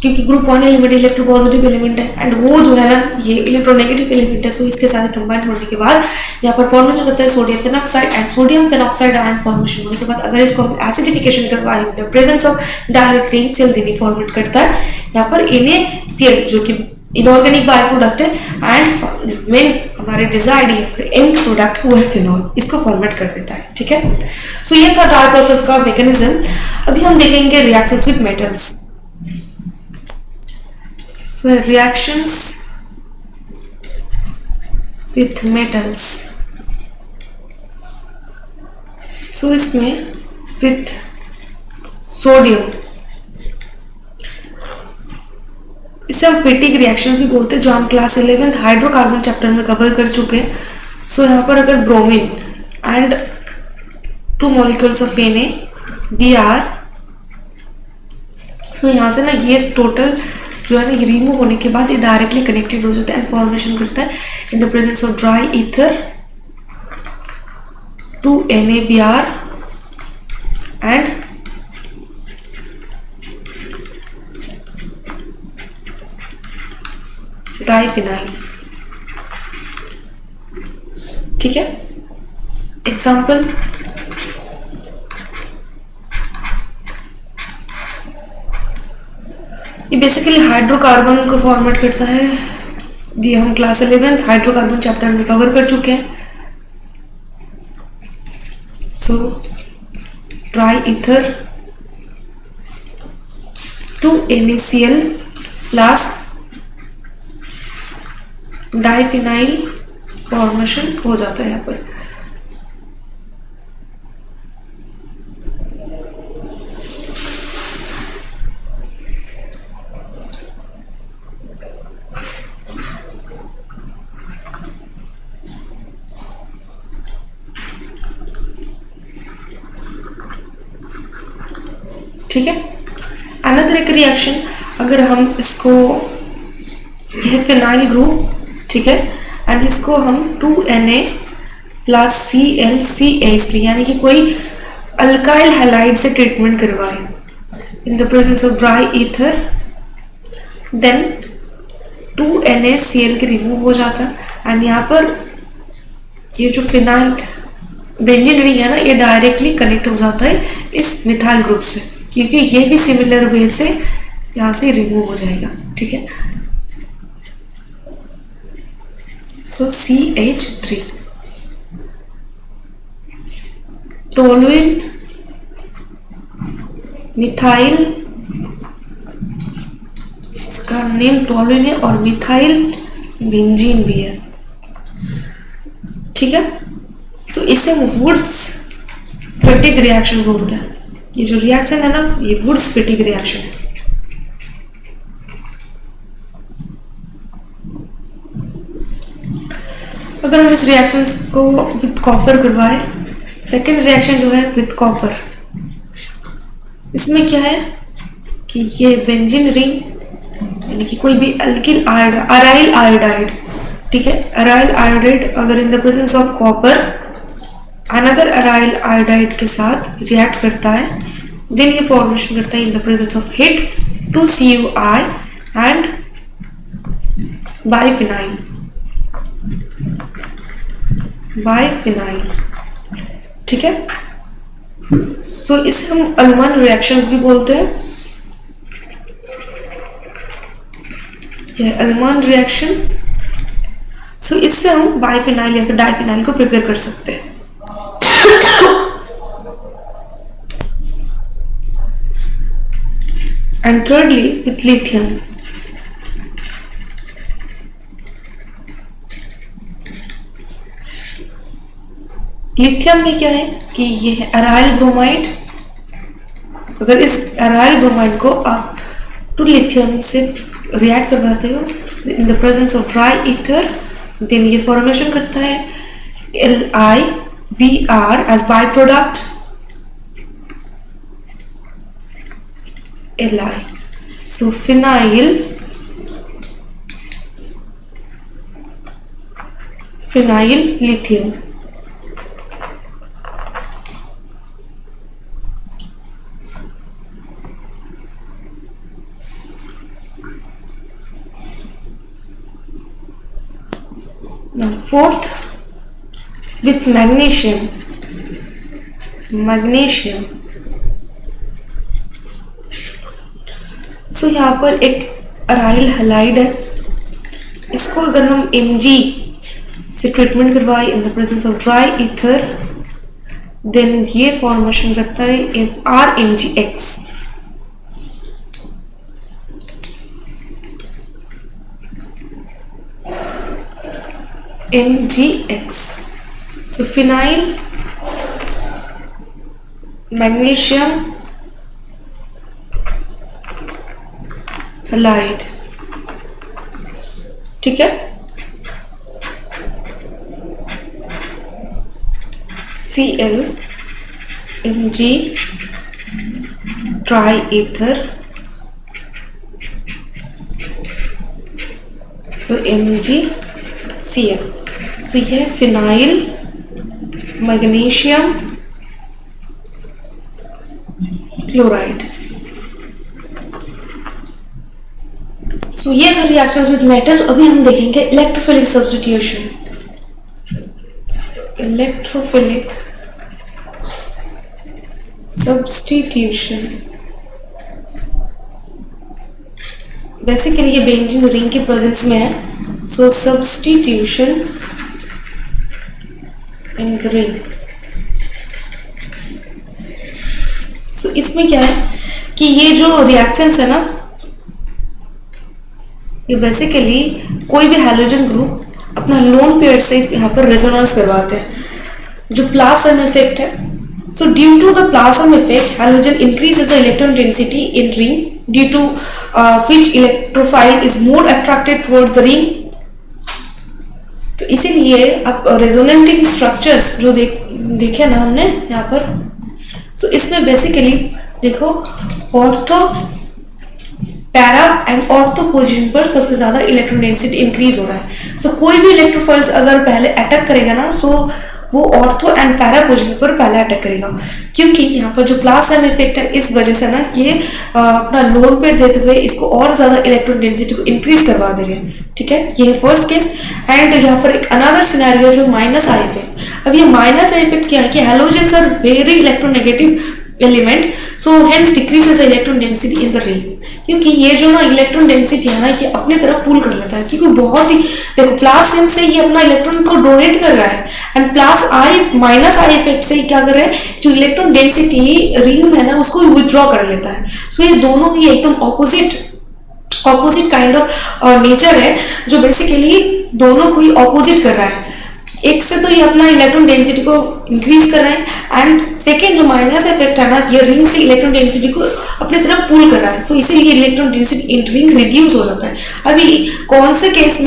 क्योंकि group 1 element electro positive element है, एंड वो जो है ना ये इलेक्ट्रोनेगेटिव एलिमेंट है। सो इसके साथ कंबाइन होने के बाद यहाँ पर फॉर्मेशन होता है sodium phenoxide, and sodium phenoxide ion formation होने के बाद अगर इसको हम एसिडिफिकेशन करवाएं with the presence of diluted HCl देने फॉर्मेट करता है यहाँ पर NaCl जो कि इनऑर्गेनिक बाय प्रोडक्ट है, एंड मेन हमारे डिजायर्ड एंड प्रोडक्ट वो है फिनॉल, इसको फॉर्मेट कर देता है, ठीक है। सो ये था डाई प्रोसेस का मैकेनिज्म। अभी हम देखेंगे reactions with metals. So reactions with metals, so इसमें विथ सोडियम, इसे हम फेटिक रिएक्शन भी बोलते हैं, जो हम क्लास 11th हाइड्रोकार्बन चैप्टर में कवर कर चुके हैं. सो यहाँ पर अगर bromine and 2 molecules of NaBr, सो यहाँ से ना ये टोटल जो है ना ये रिमूव होने के बाद ये डायरेक्टली कनेक्टेड हो जाता है एंड फॉर्मेशन करता है इन the presence of dry ether 2 NaBr and diphenyl. ठीक है, एग्जाम्पल ये बेसिकली हाइड्रोकार्बन को फॉर्मेट करता है. ये हम क्लास 11th हाइड्रोकार्बन चैप्टर में कवर कर चुके हैं. सो dry ether 2 NaCl plus diphenyl formation हो जाता है यहाँ पर. ठीक है, अनदर एक रिएक्शन, अगर हम इसको, यह फिनाइल ग्रुप, ठीक है, एंड इसको हम 2 Na प्लस ClCH3 यानी कि कोई अल्काइल हैलाइड से ट्रीटमेंट करवाए in the presence of dry ether, then 2 NaCl के रिमूव हो जाता है एंड यहाँ पर ये जो फिनाइल बेंजीन रिंग है ना ये डायरेक्टली कनेक्ट हो जाता है इस मिथाइल ग्रुप से, क्योंकि ये भी सिमिलर वे से यहाँ से रिमूव हो जाएगा. ठीक है, सो CH3 टोलुइन मिथाइल, इसका नेम टोलुइन है और मिथाइल बेंजीन भी है. ठीक है, सो इसे हम वुड्स फेटिक रिएक्शन बोलते हैं. ये जो रिएक्शन है ना ये वुड्स फेटिक रिएक्शन है. अगर हम इस रिएक्शन को विद कॉपर करवाए, सेकेंड रिएक्शन जो है विद कॉपर, इसमें क्या है कि ये बेंजीन रिंग यानी कि कोई भी अल्किल अराइल आयोडाइड, ठीक है, अराइल आयोडाइड अगर इन the presence of copper another aryl iodide के साथ रिएक्ट करता है, देन ये फॉर्मेशन करता है इन the presence of hit 2CuI and biphenyl. ठीक है, सो इसे हम अलमन रिएक्शंस भी बोलते हैं. यह अलमन रिएक्शन, सो इससे हम बाइफिनाइल या फिर डाइफिनाइल को प्रिपेयर कर सकते हैं. And thirdly with lithium. Lithium में क्या है कि ये है अराइल ब्रोमाइड. अगर इस अराइल ब्रोमाइड को आप टू लिथियम से रिएक्ट करवाते हो in the presence of dry ether, then ये फॉर्मेशन करता है LiBr as by product Li. So phenyl lithium. Now fourth with magnesium. सो यहाँ पर एक अराइल हैलाइड है, इसको अगर हम Mg से ट्रीटमेंट करवाए in the presence of dry ether, then ये फॉर्मेशन करता है RMgX. MgX. So phenyl magnesium halide, ठीक है, Cl Mg dry ether, so MgCl। So ये फिनाइल मैग्नीशियम क्लोराइड। सो ये थे रिएक्शंस विद मेटल। अभी हम देखेंगे electrophilic substitution. Electrophilic substitution basically ये बेंजीन रिंग के प्रेजेंस में है। सो सब्स्टिट्यूशन इन द रिंग। सो इसमें क्या है कि ये जो रिएक्शंस है ना, ये बेसिकली कोई भी हैलोजन ग्रुप अपना लोन पेयर से यहाँ पर रेजोनेंस करवाते हैं, जो प्लासम इफेक्ट है। So due to the plus M effect halogen increases the electron density in ring, due to which electrophile is more attracted towards the ring. तो इसीलिए अब रेजोनेटिंग स्ट्रक्चर्स जो देखे ना हमने यहाँ पर, सो इसमें बेसिकली देखो ortho, para and ortho position पर सबसे ज्यादा इलेक्ट्रॉन डेंसिटी इंक्रीज हो रहा है। सो कोई भी इलेक्ट्रोफाइल्स अगर पहले अटैक करेगा ना, सो वो ऑर्थो एंड पैरा पोजीशन पर पहले अटैक करेगा, क्योंकि यहाँ पर जो प्लासम इफेक्ट है इस वजह से ना ये अपना लोड पेयर देते हुए इसको और ज्यादा इलेक्ट्रॉन डेंसिटी को इंक्रीज करवा दे रहे हैं, ठीक है। ये है फर्स्ट केस। एंड यहाँ पर एक अनदर सिनेरियो जो माइनस आई इफेक्ट। अब ये माइनस आई इफेक्ट क्या है कि halogens are very electronegative element, so hence decreases the electron density in the ring. क्योंकि ये जो ना इलेक्ट्रॉन डेंसिटी है ना, ये अपनी तरफ पुल कर लेता है, क्योंकि बहुत ही देखो प्लस एन से ये अपना इलेक्ट्रॉन को डोनेट कर रहा है, and plus I minus I effect से क्या कर रहा है, जो इलेक्ट्रॉन डेंसिटी रिंग में है ना उसको विथड्रॉ कर लेता है। सो ये दोनों ही एकदम ऑपोजिट काइंड ऑफ नेचर है, जो बेसिकली दोनों को ही ऑपोजिट कर रहा है। एक से तो ये अपना इलेक्ट्रॉन डेंसिटी को इंक्रीज कर रहा है, एंड सेकेंड जो माइनस इफेक्ट है ना, ये रिंग से इलेक्ट्रॉन डेंसिटी को अपनी तरफ पुल कर रहा है। सो इसीलिए electron density in ring reduce हो जाता है। अभी कौन से केस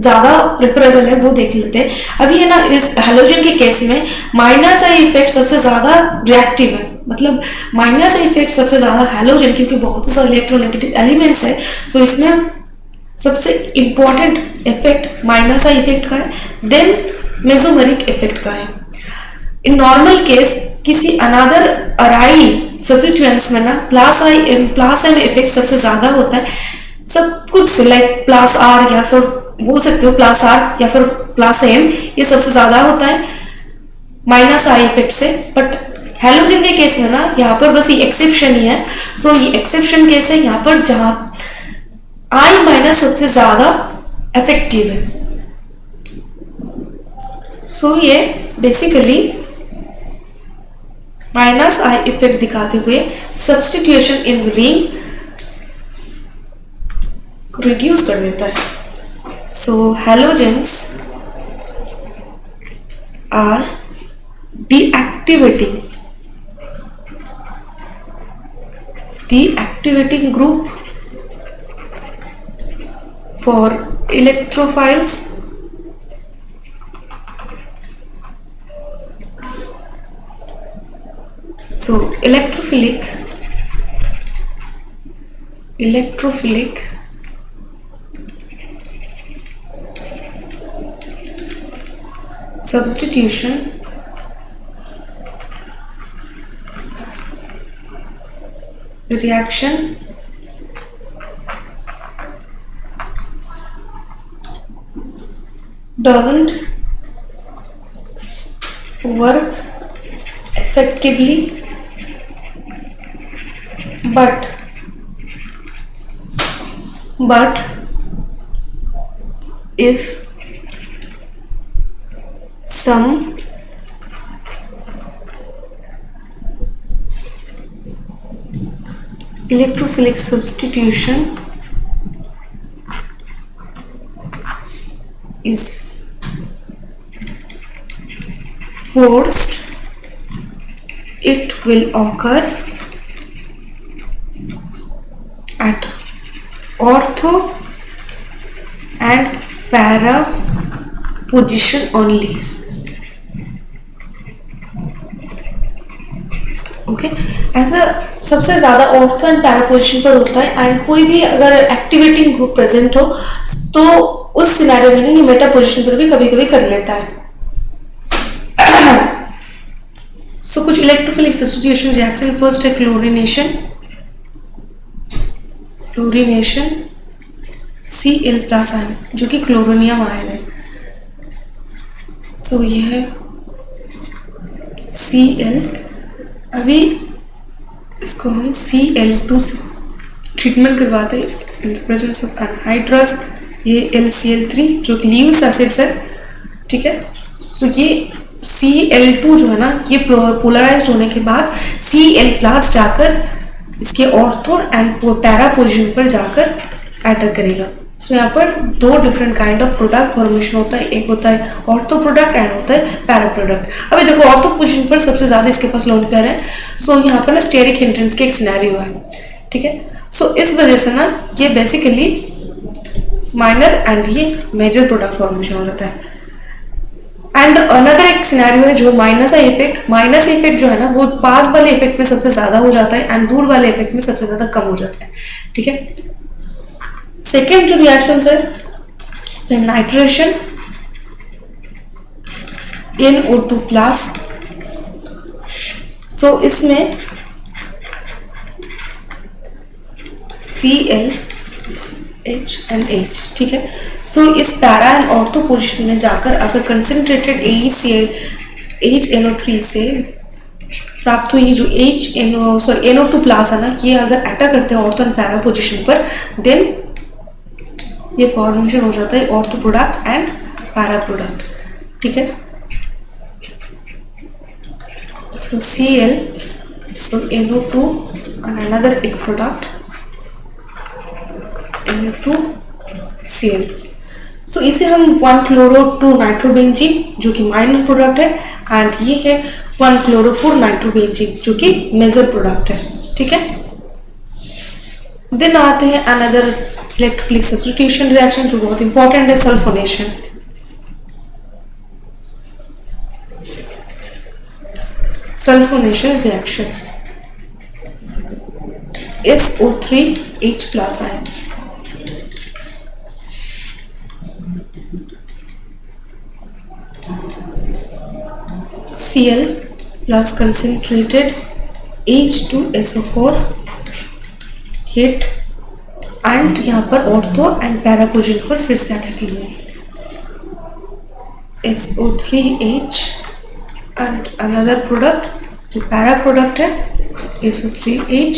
ज्यादा प्रेफरेबल है वो देख लेते हैं। अभी है ना इस हैलोजन के केस में माइनस इफेक्ट सबसे ज्यादा रिएक्टिव है, मतलब माइनस इफेक्ट सबसे ज्यादा हैलोजन, क्योंकि बहुत से इलेक्ट्रोनेगेटिव एलिमेंट्स है। सो इसमें सबसे important effect minus I effect का है, देन मेसोमेरिक इफेक्ट का है। इन नॉर्मल केस किसी अनदर अराइल सब्स्टिट्यूएंट्स में ना प्लस एम इफेक्ट सबसे ज्यादा होता है। सब कुछ लाइक प्लस आर या फिर बोल सकते हो प्लस आर या फिर प्लस एम, ये सबसे ज्यादा होता है माइनस आई इफेक्ट से। बट हैलोजन के केस में ना यहाँ पर बस ये एक्सेप्शन ही है। सो ये एक्सेप्शन केस है यहाँ पर जहां आई माइनस सबसे ज्यादा इफेक्टिव है। सो ये बेसिकली माइनस आई इफेक्ट दिखाते हुए सब्स्टिट्यूशन इन रिंग रिड्यूस कर देता है। So halogens are deactivating group for electrophiles so electrophilic substitution reaction doesn't work effectively, but if some electrophilic substitution is forced it will occur at ortho and para position only. Okay ऐसा सबसे ज़्यादा ortho and para position पर होता है, and कोई भी अगर activating group present हो तो उस सिनेरियो में ये मेटा पोजिशन पर भी कभी कभी कर लेता है. सो कुछ इलेक्ट्रोफिलिक सब्स्टिट्यूशन रिएक्शन. फर्स्ट है chlorination. Chlorination Cl plus ion जो कि क्लोरोनियम आयन है. सो ये है Cl. अभी इसको हम Cl2 से ट्रीटमेंट करवाते हैं इन द प्रेजेंस ऑफ एनहाइड्रस. ये LCl3 जो कि लीव्स एसिड्स है. ठीक है. सो ये Cl2 जो है ना, ये पोलराइज्ड होने के बाद Cl+ जाकर इसके ऑर्थो एंड पैरा पोजिशन पर जाकर अटैक करेगा. सो यहाँ पर दो different kind of product formation होता है. एक होता है ऑर्थो प्रोडक्ट एंड होता है पैरा प्रोडक्ट. अभी देखो ऑर्थो पोजीशन पर सबसे ज्यादा इसके पास लोन पेयर है. सो यहाँ पर ना स्टेरिक हिंड्रेंस के एक सिनेरियो है. ठीक है. सो इस वजह से ना ये बेसिकली माइनर एंड ये मेजर प्रोडक्ट फॉर्मेशन हो जाता है. एंड अनदर एक सिनेरियो है जो माइनस इफेक्ट. माइनस इफेक्ट जो है ना वो पास वाले इफेक्ट में सबसे ज्यादा हो जाता है एंड दूर वाले इफेक्ट में सबसे ज्यादा कम हो जाता है. ठीक है. सेकेंड जो रिएक्शन है नाइट्रेशन NO2 प्लस. सो इसमें ClHNH. ठीक है. सो इस पैरा एंड ऑर्थो पोजिशन में जाकर अगर कंसंट्रेटेड HNO3 से प्राप्त हुई जो NO2 प्लस है ना, ये अगर अटैक करते हैं ऑर्थो एंड पैरा पोजिशन पर, देन ये फॉर्मेशन हो जाता है ortho product and para product. ठीक है. सो Cl, so NO2 and another एक प्रोडक्ट NO2Cl. सो इसे हम 1-chloro-2-nitroबेंजीन जो कि माइनर प्रोडक्ट है, एंड ये है 1-chloro-4-nitroबेंजीन जो कि मेजर प्रोडक्ट है. ठीक है. देन आते हैं अनदर इलेक्ट्रोफिलिक सब्स्टिट्यूशन रिएक्शन जो बहुत इंपॉर्टेंट है, sulphonation. Sulphonation reaction SO3H plus ion. Cl plus concentrated H2SO4 hit and यहाँ पर ऑर्थो एंड पैरा पोजिशन पर फिर से अटैक करेंगे. SO3H एंड अनदर प्रोडक्ट जो पैरा प्रोडक्ट है SO3H.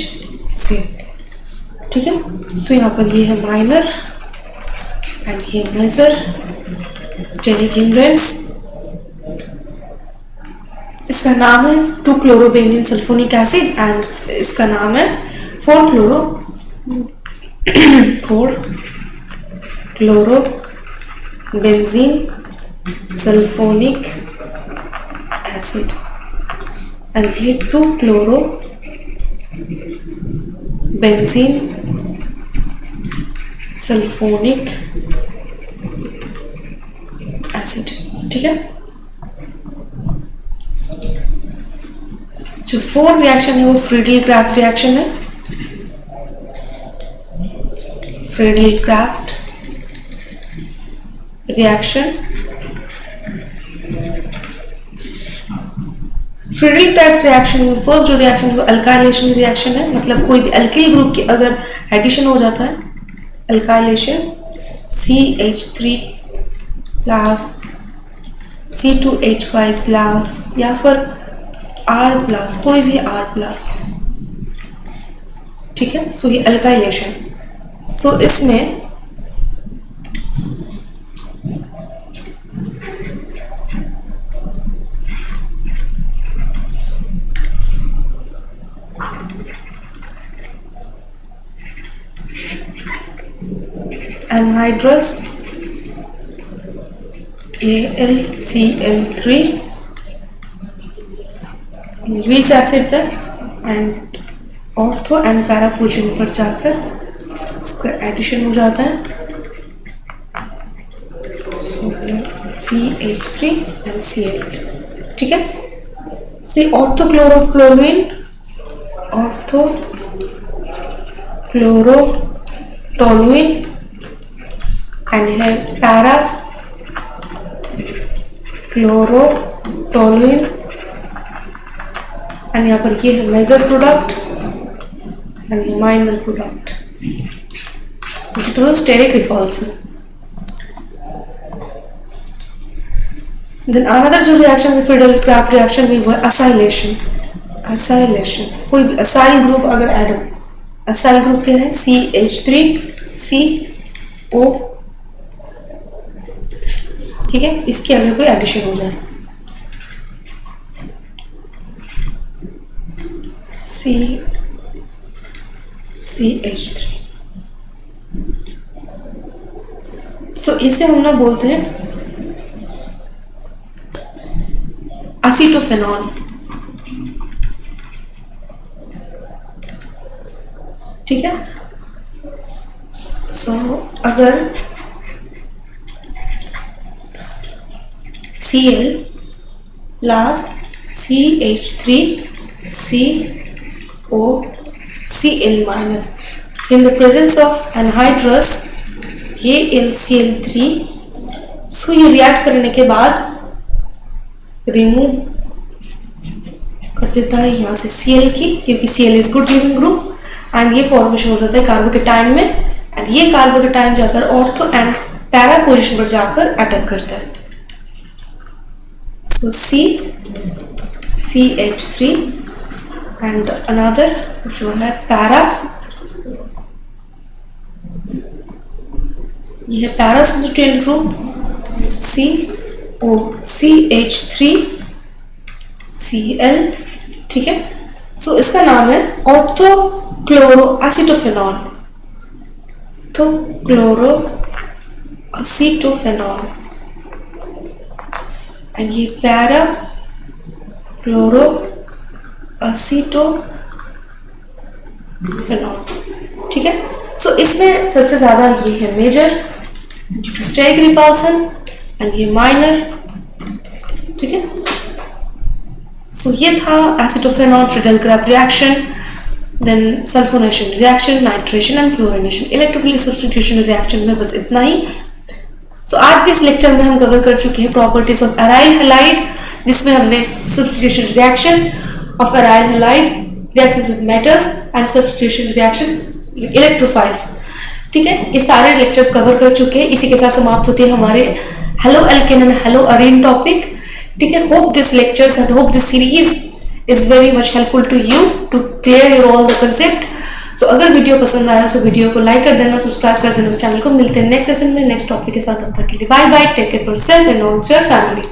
ठीक है. सो यहाँ पर ये है माइनर एंड ये मेजर स्टेरिक हिंड्रेंस. इसका नाम है 2-chlorobenzyl सल्फोनिक एसिड एंड इसका नाम है 4-chlorobenzyl सल्फोनिक एसिड. एंड ये 2-chlorobenzyl सल्फोनिक एसिड. ठीक है. जो फोर्थ रिएक्शन है वो फ्रीडल-क्राफ्ट रिएक्शन है. Friedel-Crafts reaction. फ्रीडल-क्राफ्ट रिएक्शन में फर्स्ट जो रिएक्शन है वो अल्काइलेशन रिएक्शन है. मतलब कोई भी अल्किल ग्रुप की अगर एडिशन हो जाता है, alkylation CH3 plus C2H5 plus या फिर R प्लस, कोई भी R प्लस. ठीक है. सो ये अल्काइलेशन. सो इसमें anhydrous AlCl3 लुईस एसिड से and ortho and para position पर जाकर इसका एडिशन हो जाता है। CH3 एंड Cl, ठीक है। सी ऑर्थोक्लोरोक्लोरीन, ऑर्थोक्लोरोटोलुइन एंड है पैरा क्लोरोटोलुइन एंड यहाँ पर ये है मेजर प्रोडक्ट एंड ये माइनर प्रोडक्ट, तो स्टेरिक रिपल्सन। देन अनदर जो रिएक्शन है फ्रीडल क्राफ्ट रिएक्शन में वो है असाइलेशन। कोई भी असाइल ग्रुप अगर ऐड हो, असाइल ग्रुप क्या है? CH3CO, ठीक है। इसके अगर कोई एडिशन हो जाए CH3, सो इसे हम ना बोलते हैं असीटोफेनॉल, ठीक है। सो अगर Cl plus CH3CO Cl minus in the presence of anhydrous AlCl3, सो ये रिएक्ट करने के बाद रिमूव कर देता है यहाँ से Cl की, क्योंकि Cl is good leaving group and ये फॉर्मेशन हो जाता है कार्बोकेटाइन में एंड ये कार्बोकेटाइन जाकर ऑर्थो एंड पैरा पोजीशन पर जाकर अटैक करता है। सो CH3 एंड अनदर जो है पैरा, ये है पैरा सब्स्टिट्यूएंट ग्रुप CH3Cl, ठीक है। सो इसका नाम है ऑर्थोक्लोरोएसिटोफेनॉल, तो क्लोरोएसिटोफेनॉल एंड ये पैरा क्लोरोएसिटोफेनॉल, ठीक है। सो इसमें सबसे ज्यादा ये है मेजर स्टेरिक रिपल्सन एंड ये माइनर, ठीक है। सो ये था acetophenol Friedel Crafts reaction, then sulphonation reaction, nitration and chlorination, electrophilic substitution reaction में बस इतना ही। सो आज के इस लेक्चर में हम कवर कर चुके हैं प्रॉपर्टीज ऑफ एराइल हैलाइड, जिसमें हमने substitution reaction of aryl halide, reactions with metals and substitution reactions electrophiles, ठीक है। ये सारे लेक्चर्स कवर कर चुके हैं। इसी के साथ समाप्त होते हैं हमारे halo alkane and halo arene topic, ठीक है। Hope this lectures and hope this series is very much helpful to you to clear your all the concept. So अगर वीडियो पसंद आया तो वीडियो को लाइक कर देना, सब्सक्राइब कर देना इस चैनल को। मिलते हैं नेक्स्ट सेशन में नेक्स्ट टॉपिक के साथ, तब तक के लिए bye bye, take care for self and also your family.